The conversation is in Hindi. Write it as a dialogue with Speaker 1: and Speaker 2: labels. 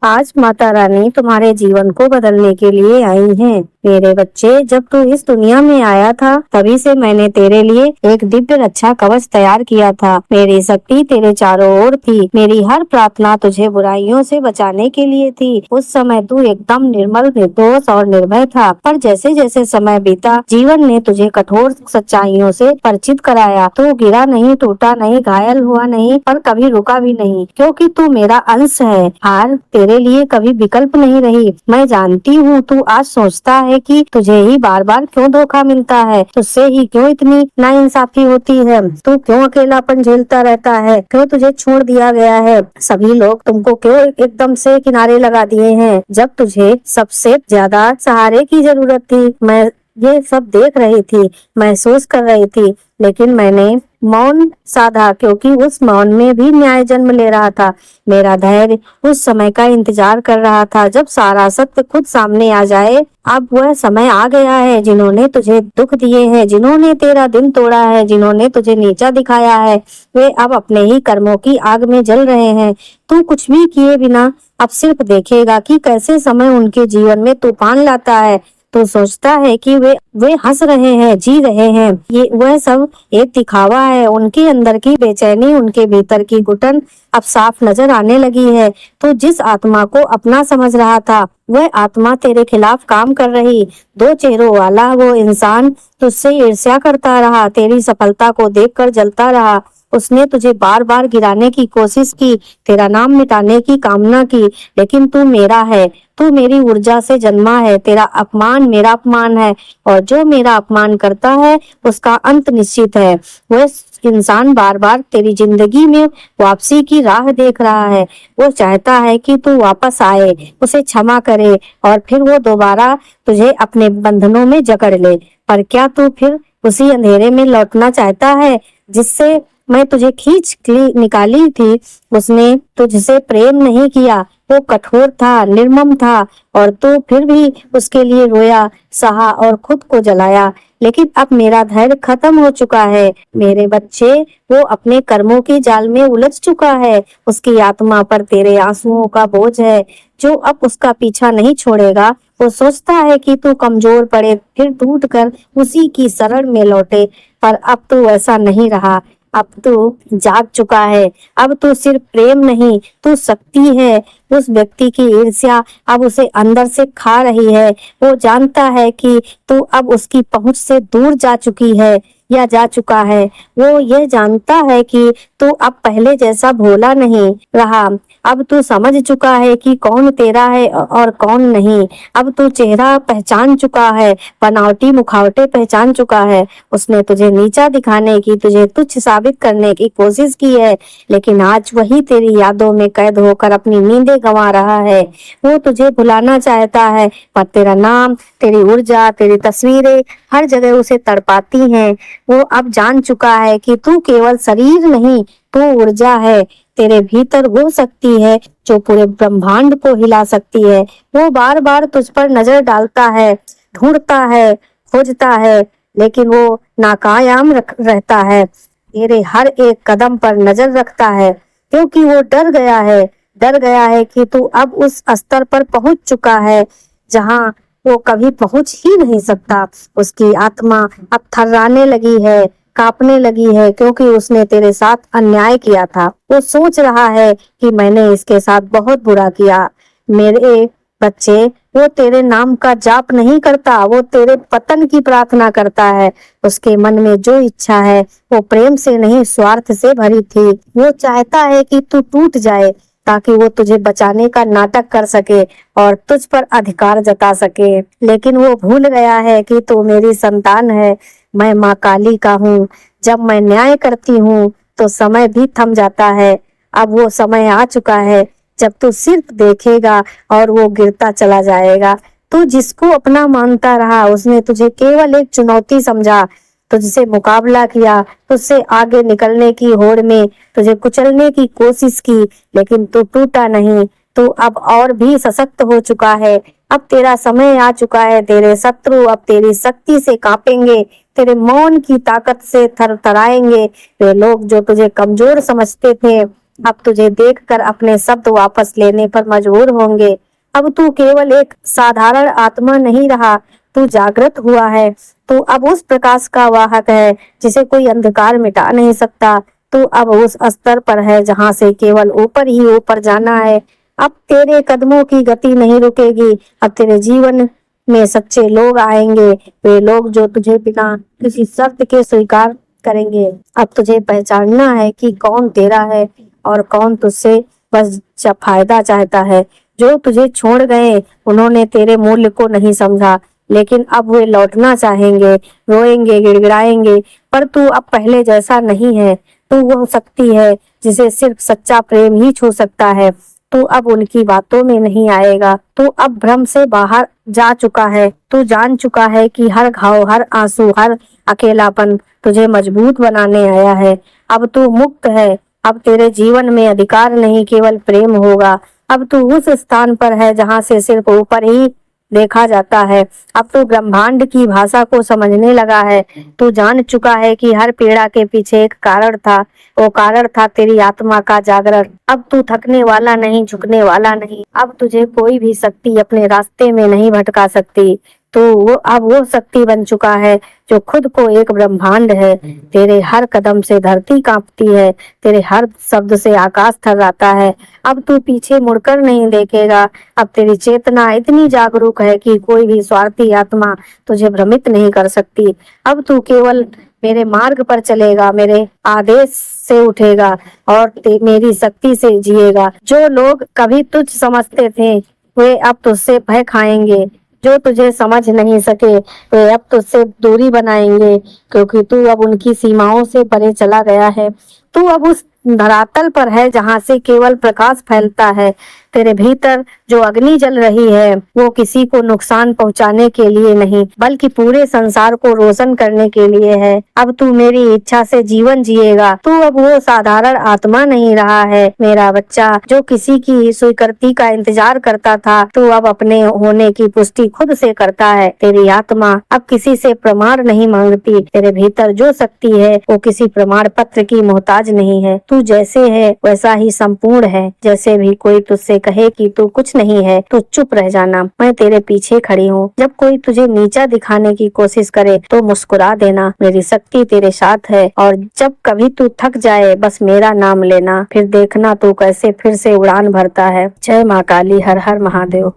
Speaker 1: आज माता रानी तुम्हारे जीवन को बदलने के लिए आई हैं। मेरे बच्चे, जब तू इस दुनिया में आया था तभी से मैंने तेरे लिए एक दिव्य रक्षा कवच तैयार किया था। मेरी शक्ति तेरे चारों ओर थी। मेरी हर प्रार्थना तुझे बुराइयों से बचाने के लिए थी। उस समय तू एकदम निर्मल, निर्दोष और निर्भय था। पर जैसे जैसे समय बीता, जीवन ने तुझे कठोर सच्चाइयों से परिचित कराया। तू गिरा नहीं, टूटा नहीं, घायल हुआ नहीं, पर कभी रुका भी नहीं, क्योंकि तू मेरा अंश है। हार तेरे लिए कभी विकल्प नहीं रही। मैं जानती हूँ तू आज सोचता है कि तुझे ही बार बार क्यों धोखा मिलता है, तुझसे ही क्यों इतनी नाइंसाफी होती है, तू क्यों अकेलापन झेलता रहता है, क्यों तुझे छोड़ दिया गया है, सभी लोग तुमको क्यों एकदम से किनारे लगा दिए हैं जब तुझे सबसे ज्यादा सहारे की जरूरत थी। मैं ये सब देख रही थी, महसूस कर रही थी, लेकिन मैंने मौन साधा, क्योंकि उस मौन में भी न्याय जन्म ले रहा था। मेरा धैर्य उस समय का इंतजार कर रहा था जब सारा सत्य खुद सामने आ जाए। अब वह समय आ गया है। जिन्होंने तुझे दुख दिए हैं, जिन्होंने तेरा दिन तोड़ा है, जिन्होंने तुझे नीचा दिखाया है, वे अब अपने ही कर्मों की आग में जल रहे हैं। तू कुछ भी किए बिना अब सिर्फ देखेगा कि कैसे समय उनके जीवन में तूफान लाता है। तो सोचता है कि वे हंस रहे हैं, जी रहे हैं, ये वह सब एक दिखावा है। उनके अंदर की बेचैनी, उनके भीतर की घुटन अब साफ नजर आने लगी है। तो जिस आत्मा को अपना समझ रहा था, वह आत्मा तेरे खिलाफ काम कर रही। दो चेहरों वाला वो इंसान तुझसे ईर्ष्या करता रहा, तेरी सफलता को देखकर जलता रहा। उसने तुझे बार बार गिराने की कोशिश की, तेरा नाम मिटाने की कामना की, लेकिन तू मेरा है, तू मेरी ऊर्जा से जन्मा है। तेरा अपमान मेरा अपमान है, और जो मेरा अपमान करता है उसका अंत निश्चित है। वह इंसान बार बार तेरी जिंदगी में वापसी की राह देख रहा है। वो चाहता है कि तू वापस आए, उसे क्षमा करे, और फिर वो दोबारा तुझे अपने बंधनों में जकड़ ले। पर क्या तू फिर उसी अंधेरे में लौटना चाहता है जिससे मैं तुझे खींच निकाली थी? उसने तुझसे प्रेम नहीं किया, वो कठोर था, निर्मम था, और तू फिर भी उसके लिए रोया, सहा और खुद को जलाया। लेकिन अब मेरा धैर्य खत्म हो चुका है मेरे बच्चे। वो अपने कर्मों की जाल में उलझ चुका है। उसकी आत्मा पर तेरे आंसुओं का बोझ है जो अब उसका पीछा नहीं छोड़ेगा। वो सोचता है कि तू कमजोर पड़े, फिर टूट कर उसी की शरण में लौटे, पर अब तू ऐसा नहीं रहा। अब तू जाग चुका है। अब तू सिर्फ प्रेम नहीं, तू शक्ति है। उस व्यक्ति की ईर्ष्या अब उसे अंदर से खा रही है। वो जानता है कि तू अब उसकी पहुंच से दूर जा चुकी है या जा चुका है। वो यह जानता है कि तू अब पहले जैसा भोला नहीं रहा। अब तू समझ चुका है कि कौन तेरा है और कौन नहीं। अब तू चेहरा पहचान चुका है, बनावटी मुखावटे पहचान चुका है। उसने तुझे नीचा दिखाने की, तुझे तुच्छ साबित करने की कोशिश की है, लेकिन आज वही तेरी यादों में कैद होकर अपनी नींदें गंवा रहा है। वो तुझे भुलाना चाहता है, पर तेरा नाम, तेरी ऊर्जा, तेरी तस्वीरें हर जगह उसे तड़पाती हैं। वो अब जान चुका है कि तू केवल शरीर नहीं, तू ऊर्जा है। तेरे भीतर वो शक्ति है जो पूरे ब्रह्मांड को हिला सकती है। वो बार बार तुझ पर नजर डालता है, ढूंढता है, खोजता है, लेकिन वो नाकायाम रहता है। तेरे हर एक कदम पर नजर रखता है, क्योंकि वो डर गया है कि तू अब उस स्तर पर पहुंच चुका है जहां वो कभी पहुंच ही नहीं सकता। उसकी आत्मा अब थर्राने लगी है, कांपने लगी है, क्योंकि उसने तेरे साथ अन्याय किया था। वो सोच रहा है कि मैंने इसके साथ बहुत बुरा किया। मेरे बच्चे, वो तेरे नाम का जाप नहीं करता, वो तेरे पतन की प्रार्थना करता है। उसके मन में जो इच्छा है वो प्रेम से नहीं, स्वार्थ से भरी थी। वो चाहता है कि तू टूट जाए ताकि वो तुझे बचाने का नाटक कर सके और तुझ पर अधिकार जता सके। लेकिन वो भूल गया है कि तू मेरी संतान है। मैं माँ काली का हूँ। जब मैं न्याय करती हूँ तो समय भी थम जाता है। अब वो समय आ चुका है जब तू सिर्फ देखेगा और वो गिरता चला जाएगा। तू जिसको अपना मानता रहा, उसने तुझे केवल एक चुनौती समझा, तुझसे मुकाबला किया, तुझसे आगे निकलने की होड़ में तुझे कुचलने की कोशिश की, लेकिन तू टूटा नहीं। तू अब और भी सशक्त हो चुका है। अब तेरा समय आ चुका है। तेरे शत्रु अब तेरी शक्ति से कांपेंगे, तेरे मौन की ताकत से थरथराएंगे। वे लोग जो तुझे कमजोर समझते थे अब तुझे देखकर अपने शब्द वापस लेने पर मजबूर होंगे। अब तू केवल एक साधारण आत्मा नहीं रहा, तू जागृत हुआ है। तू अब उस प्रकाश का वाहक है जिसे कोई अंधकार मिटा नहीं सकता। तू अब उस स्तर पर है जहाँ से केवल ऊपर ही ऊपर जाना है। अब तेरे कदमों की गति नहीं रुकेगी। अब तेरे जीवन में सच्चे लोग आएंगे, वे लोग जो तुझे बिना किसी शर्त के स्वीकार करेंगे। अब तुझे पहचानना है कि कौन तेरा है और कौन तुझसे बस फायदा चाहता है। जो तुझे छोड़ गए उन्होंने तेरे मूल्य को नहीं समझा, लेकिन अब वे लौटना चाहेंगे, रोएंगे, गिड़गिड़ाएंगे, पर तू अब पहले जैसा नहीं है। तू वह शक्ति है जिसे सिर्फ सच्चा प्रेम ही छू सकता है। तू अब उनकी बातों में नहीं आएगा। तू अब भ्रम से बाहर जा चुका है। तू जान चुका है कि हर घाव, हर आंसू, हर अकेलापन तुझे मजबूत बनाने आया है। अब तू मुक्त है। अब तेरे जीवन में अधिकार नहीं, केवल प्रेम होगा। अब तू उस स्थान पर है जहाँ से सिर्फ ऊपर ही देखा जाता है। अब तू ब्रह्मांड की भाषा को समझने लगा है। तू जान चुका है कि हर पीड़ा के पीछे एक कारण था। वो कारण था तेरी आत्मा का जागरण। अब तू थकने वाला नहीं, झुकने वाला नहीं। अब तुझे कोई भी शक्ति अपने रास्ते में नहीं भटका सकती। तो वो अब वो शक्ति बन चुका है जो खुद को एक ब्रह्मांड है। तेरे हर कदम से धरती कांपती है, तेरे हर शब्द से आकाश थर्राता है। अब तू पीछे मुड़कर नहीं देखेगा। अब तेरी चेतना इतनी जागरूक है कि कोई भी स्वार्थी आत्मा तुझे भ्रमित नहीं कर सकती। अब तू केवल मेरे मार्ग पर चलेगा, मेरे आदेश से उठेगा और मेरी शक्ति से जिएगा। जो लोग कभी तुझ समझते थे वे अब तुझसे भय खाएंगे। जो तुझे समझ नहीं सके वे अब तुझसे दूरी बनाएंगे, क्योंकि तू अब उनकी सीमाओं से परे चला गया है। तू अब उस धरातल पर है जहाँ से केवल प्रकाश फैलता है। तेरे भीतर जो अग्नि जल रही है वो किसी को नुकसान पहुंचाने के लिए नहीं, बल्कि पूरे संसार को रोशन करने के लिए है। अब तू मेरी इच्छा से जीवन जिएगा। तू अब वो साधारण आत्मा नहीं रहा है मेरा बच्चा, जो किसी की स्वीकृति का इंतजार करता था। तू अब अपने होने की पुष्टि खुद से करता है। तेरी आत्मा अब किसी से प्रमाण नहीं मांगती। तेरे भीतर जो शक्ति है वो किसी प्रमाण पत्र की मोहताज नहीं है। तू जैसे है वैसा ही संपूर्ण है। जैसे भी कोई तुझसे कहे कि तू कुछ नहीं है तो चुप रह जाना, मैं तेरे पीछे खड़ी हूँ। जब कोई तुझे नीचा दिखाने की कोशिश करे तो मुस्कुरा देना, मेरी शक्ति तेरे साथ है। और जब कभी तू थक जाए बस मेरा नाम लेना, फिर देखना तू कैसे फिर से उड़ान भरता है। जय माँ काली, हर हर महादेव।